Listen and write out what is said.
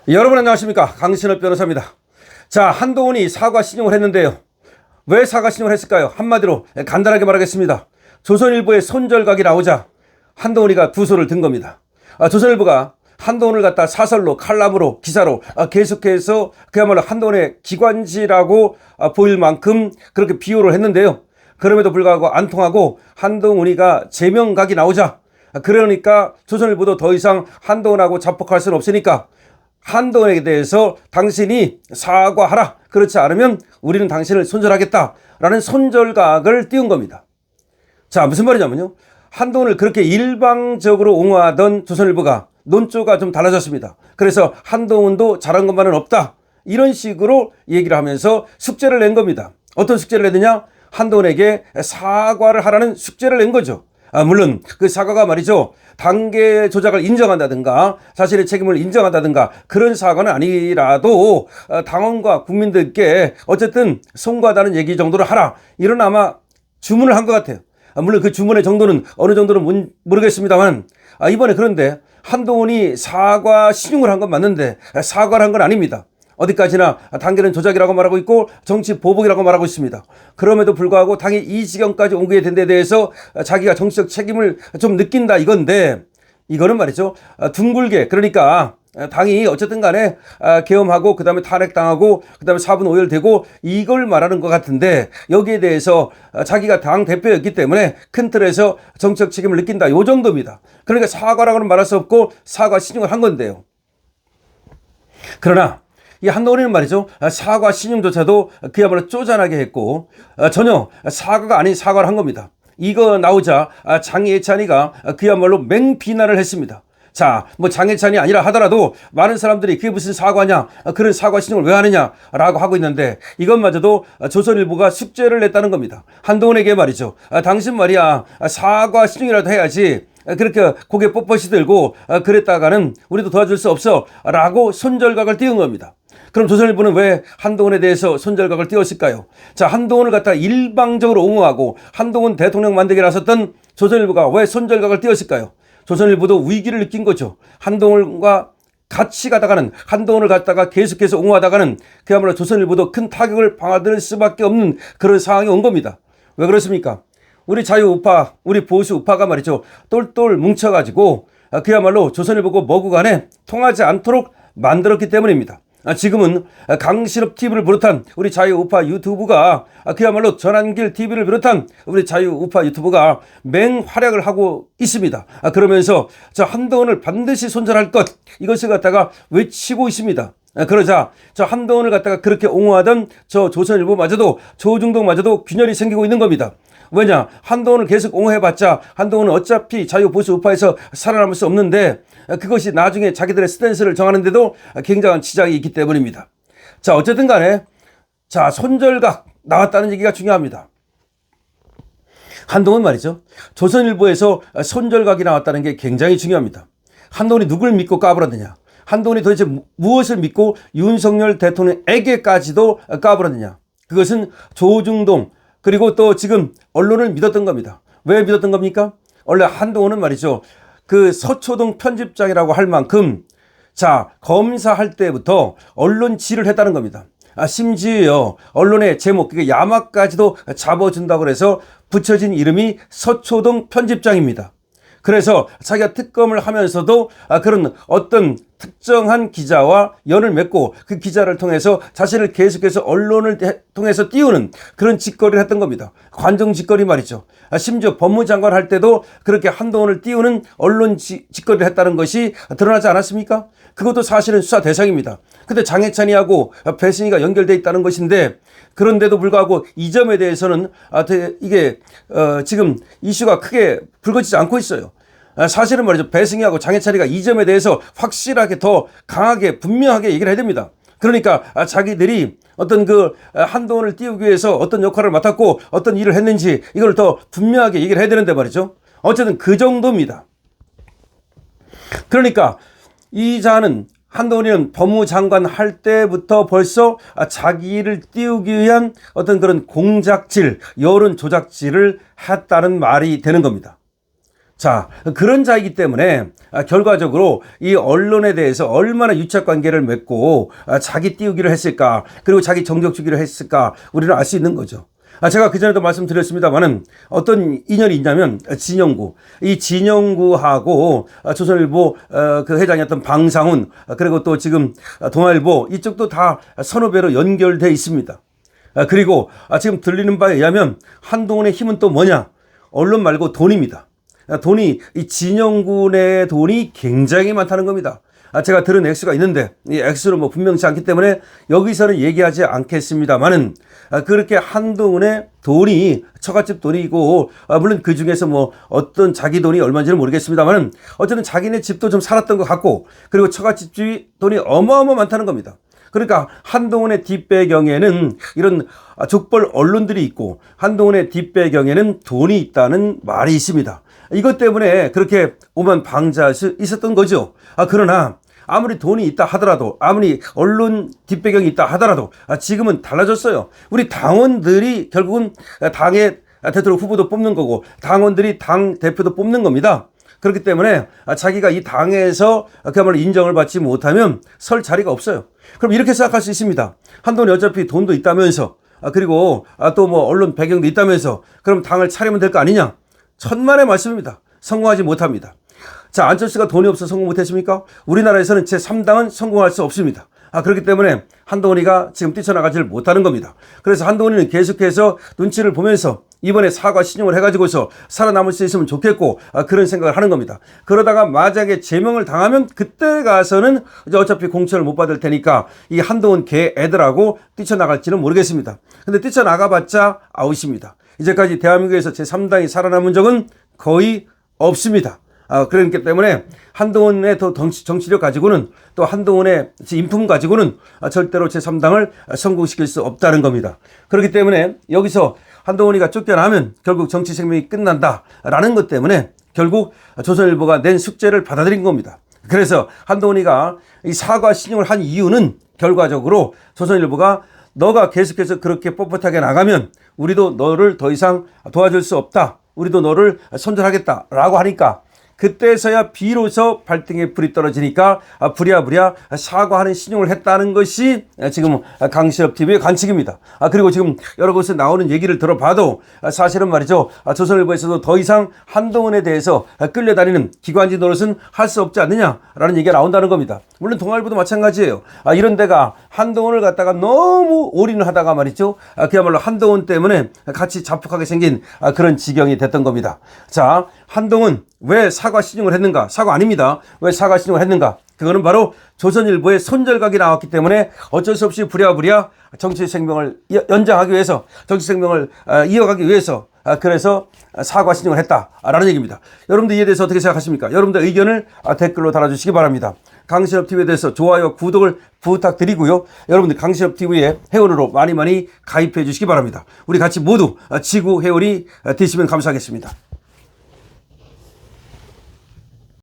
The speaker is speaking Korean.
여러분 안녕하십니까, 강신업 변호사입니다. 자, 한동훈이 사과 신용을 했는데요. 왜 사과 신용을 했을까요? 한마디로 간단하게 말하겠습니다. 조선일보의 손절각이 나오자 한동훈이가 두 손을 든 겁니다. 조선일보가 한동훈을 갖다 사설로, 칼럼으로, 기사로 계속해서 그야말로 한동훈의 기관지라고 보일 만큼 그렇게 비호를 했는데요. 그럼에도 불구하고 안 통하고 한동훈이가 제명각이 나오자, 그러니까 조선일보도 더 이상 한동훈하고 자폭할 수는 없으니까 한동훈에 대해서 당신이 사과하라, 그렇지 않으면 우리는 당신을 손절하겠다라는 손절각을 띄운 겁니다. 자, 무슨 말이냐면요, 한동훈을 그렇게 일방적으로 옹호하던 조선일보가 논조가 좀 달라졌습니다. 그래서 한동훈도 잘한 것만은 없다, 이런 식으로 얘기를 하면서 숙제를 낸 겁니다. 어떤 숙제를 냈느냐? 한동훈에게 사과를 하라는 숙제를 낸 거죠. 물론 그 사과가 말이죠, 단계 조작을 인정한다든가 자신의 책임을 인정한다든가 그런 사과는 아니라도 당원과 국민들께 어쨌든 송구하다는 얘기 정도를 하라, 이런 아마 주문을 한 것 같아요. 물론 그 주문의 정도는 어느 정도는 모르겠습니다만, 이번에 그런데 한동훈이 사과 신용을 한 건 맞는데 사과를 한 건 아닙니다. 어디까지나 단계는 조작이라고 말하고 있고 정치 보복이라고 말하고 있습니다. 그럼에도 불구하고 당이 이 지경까지 온 게 된 데 대해서 자기가 정치적 책임을 좀 느낀다, 이건데, 이거는 말이죠, 둥글게, 그러니까 당이 어쨌든 간에 계엄하고 그 다음에 탄핵당하고 그 다음에 4분 오열되고 이걸 말하는 것 같은데, 여기에 대해서 자기가 당 대표였기 때문에 큰 틀에서 정치적 책임을 느낀다, 요 정도입니다. 그러니까 사과라고는 말할 수 없고 사과 신용을 한 건데요. 그러나 이 한동훈이는 말이죠, 사과 신용조차도 그야말로 쪼잔하게 했고 전혀 사과가 아닌 사과를 한 겁니다. 이거 나오자 장예찬이가 그야말로 맹비난을 했습니다. 자, 뭐 장예찬이 아니라 하더라도 많은 사람들이 그게 무슨 사과냐, 그런 사과 신용을 왜 하느냐라고 하고 있는데, 이것마저도 조선일보가 숙제를 냈다는 겁니다. 한동훈에게 말이죠, 당신 말이야 사과 신용이라도 해야지 그렇게 고개 뻣뻣이 들고 그랬다가는 우리도 도와줄 수 없어 라고 손절각을 띄운 겁니다. 그럼 조선일보는 왜 한동훈에 대해서 손절각을 띄웠을까요? 자, 한동훈을 갖다 일방적으로 옹호하고 한동훈 대통령 만들기에 나섰던 조선일보가 왜 손절각을 띄웠을까요? 조선일보도 위기를 느낀 거죠. 한동훈과 같이 가다가는, 한동훈을 갖다가 계속해서 옹호하다가는 그야말로 조선일보도 큰 타격을 받을 수밖에 없는 그런 상황이 온 겁니다. 왜 그렇습니까? 우리 자유우파, 우리 보수우파가 말이죠, 똘똘 뭉쳐가지고 그야말로 조선일보고 뭐고 간에 통하지 않도록 만들었기 때문입니다. 지금은 강신업 TV를 비롯한 우리 자유우파 유튜브가, 그야말로 전환길 TV를 비롯한 우리 자유우파 유튜브가 맹활약을 하고 있습니다. 그러면서 저 한동훈을 반드시 손절할 것, 이것을 갖다가 외치고 있습니다. 그러자 저 한동훈을 갖다가 그렇게 옹호하던 저 조선일보마저도, 조중동마저도 균열이 생기고 있는 겁니다. 왜냐, 한동훈을 계속 옹호해봤자 한동훈은 어차피 자유보수우파에서 살아남을 수 없는데, 그것이 나중에 자기들의 스탠스를 정하는데도 굉장한 지장이 있기 때문입니다. 자, 어쨌든 간에 자, 손절각 나왔다는 얘기가 중요합니다. 한동훈 말이죠, 조선일보에서 손절각이 나왔다는 게 굉장히 중요합니다. 한동훈이 누굴 믿고 까불었느냐, 한동훈이 도대체 무엇을 믿고 윤석열 대통령에게까지도 까불었느냐, 그것은 조중동 그리고 또 지금 언론을 믿었던 겁니다. 왜 믿었던 겁니까? 원래 한동훈은 말이죠, 그 서초동 편집장이라고 할 만큼 자, 검사할 때부터 언론 지휘를 했다는 겁니다. 심지어 언론의 제목, 그게 야마까지도 잡아준다고 해서 붙여진 이름이 서초동 편집장입니다. 그래서 자기가 특검을 하면서도 그런 어떤 특정한 기자와 연을 맺고 그 기자를 통해서 자신을 계속해서 언론을 통해서 띄우는 그런 짓거리를 했던 겁니다. 관종 짓거리 말이죠. 심지어 법무장관 할 때도 그렇게 한동훈을 띄우는 언론 짓거리를 했다는 것이 드러나지 않았습니까? 그것도 사실은 수사 대상입니다. 근데 장해찬이하고 배승희가 연결되어 있다는 것인데, 그런데도 불구하고 이 점에 대해서는 이게 지금 이슈가 크게 불거지지 않고 있어요. 사실은 말이죠, 배승희하고 장해찬이가 이 점에 대해서 확실하게 더 강하게 분명하게 얘기를 해야 됩니다. 그러니까 자기들이 어떤 그 한동훈을 띄우기 위해서 어떤 역할을 맡았고 어떤 일을 했는지 이걸 더 분명하게 얘기를 해야 되는데 말이죠. 어쨌든 그 정도입니다. 그러니까 이 자는, 한동훈이는 법무장관 할 때부터 벌써 자기를 띄우기 위한 어떤 그런 공작질, 여론 조작질을 했다는 말이 되는 겁니다. 자, 그런 자이기 때문에 결과적으로 이 언론에 대해서 얼마나 유착 관계를 맺고 자기 띄우기를 했을까, 그리고 자기 정적 주기를 했을까, 우리는 알 수 있는 거죠. 제가 그전에도 말씀드렸습니다만은 어떤 인연이 있냐면 진영구, 이 진영구하고 조선일보 그 회장이었던 방상훈, 그리고 또 지금 동아일보 이쪽도 다 선후배로 연결돼 있습니다. 그리고 지금 들리는 바에 의하면 한동훈의 힘은 또 뭐냐? 언론 말고 돈입니다. 돈이, 이 진영군의 돈이 굉장히 많다는 겁니다. 제가 들은 액수가 있는데 이 액수는 뭐 분명치 않기 때문에 여기서는 얘기하지 않겠습니다만은 그렇게 한동훈의 돈이 처갓집 돈이고, 물론 그 중에서 뭐 어떤 자기 돈이 얼마인지는 모르겠습니다만은 어쨌든 자기네 집도 좀 살았던 것 같고, 그리고 처갓집 돈이 어마어마 많다는 겁니다. 그러니까 한동훈의 뒷배경에는 이런 족벌 언론들이 있고, 한동훈의 뒷배경에는 돈이 있다는 말이 있습니다. 이것 때문에 그렇게 오만방자할 수 있었던 거죠. 그러나 아무리 돈이 있다 하더라도, 아무리 언론 뒷배경이 있다 하더라도 지금은 달라졌어요. 우리 당원들이 결국은 당의 대통령 후보도 뽑는 거고, 당원들이 당 대표도 뽑는 겁니다. 그렇기 때문에 자기가 이 당에서 그야말로 인정을 받지 못하면 설 자리가 없어요. 그럼 이렇게 생각할 수 있습니다. 한동훈이 어차피 돈도 있다면서, 그리고 또 뭐 언론 배경도 있다면서, 그럼 당을 차리면 될 거 아니냐? 천만의 말씀입니다. 성공하지 못합니다. 자, 안철수가 돈이 없어서 성공 못했습니까? 우리나라에서는 제3당은 성공할 수 없습니다. 그렇기 때문에 한동훈이가 지금 뛰쳐나가지를 못하는 겁니다. 그래서 한동훈이는 계속해서 눈치를 보면서 이번에 사과 신용을 해가지고서 살아남을 수 있으면 좋겠고, 그런 생각을 하는 겁니다. 그러다가 만약에 제명을 당하면 그때 가서는 이제 어차피 공천을 못 받을 테니까 이 한동훈 개 애들하고 뛰쳐나갈지는 모르겠습니다. 근데 뛰쳐나가봤자 아웃입니다. 이제까지 대한민국에서 제3당이 살아남은 적은 거의 없습니다. 그렇기 때문에 한동훈의 더 정치력 가지고는, 또 한동훈의 인품 가지고는 절대로 제3당을 성공시킬 수 없다는 겁니다. 그렇기 때문에 여기서 한동훈이가 쫓겨나면 결국 정치 생명이 끝난다라는 것 때문에 결국 조선일보가 낸 숙제를 받아들인 겁니다. 그래서 한동훈이가 이 사과 신용을 한 이유는 결과적으로 조선일보가 너가 계속해서 그렇게 뻣뻣하게 나가면 우리도 너를 더 이상 도와줄 수 없다, 우리도 너를 손절하겠다라고 하니까, 그때서야 비로소 발등에 불이 떨어지니까 부랴부랴 사과하는 신용을 했다는 것이 지금 강신업 TV의 관측입니다. 그리고 지금 여러 곳에 나오는 얘기를 들어봐도 사실은 말이죠, 조선일보에서도 더 이상 한동훈에 대해서 끌려다니는 기관지 노릇은 할 수 없지 않느냐라는 얘기가 나온다는 겁니다. 물론 동아일보도 마찬가지예요. 이런 데가 한동훈을 갖다가 너무 올인을 하다가 말이죠, 그야말로 한동훈 때문에 같이 자폭하게 생긴 그런 지경이 됐던 겁니다. 자, 한동훈 왜 사과 신용을 했는가? 사과 아닙니다. 왜 사과 신용을 했는가? 그거는 바로 조선일보의 손절각이 나왔기 때문에 어쩔 수 없이 부랴부랴 정치 생명을 연장하기 위해서, 정치 생명을 이어가기 위해서, 그래서 사과 신용을 했다라는 얘기입니다. 여러분들 이에 대해서 어떻게 생각하십니까? 여러분들 의견을 댓글로 달아주시기 바랍니다. 강신업 TV에 대해서 좋아요, 구독을 부탁드리고요. 여러분들 강신업 TV에 회원으로 많이 가입해 주시기 바랍니다. 우리 같이 모두 지구 회원이 되시면 감사하겠습니다.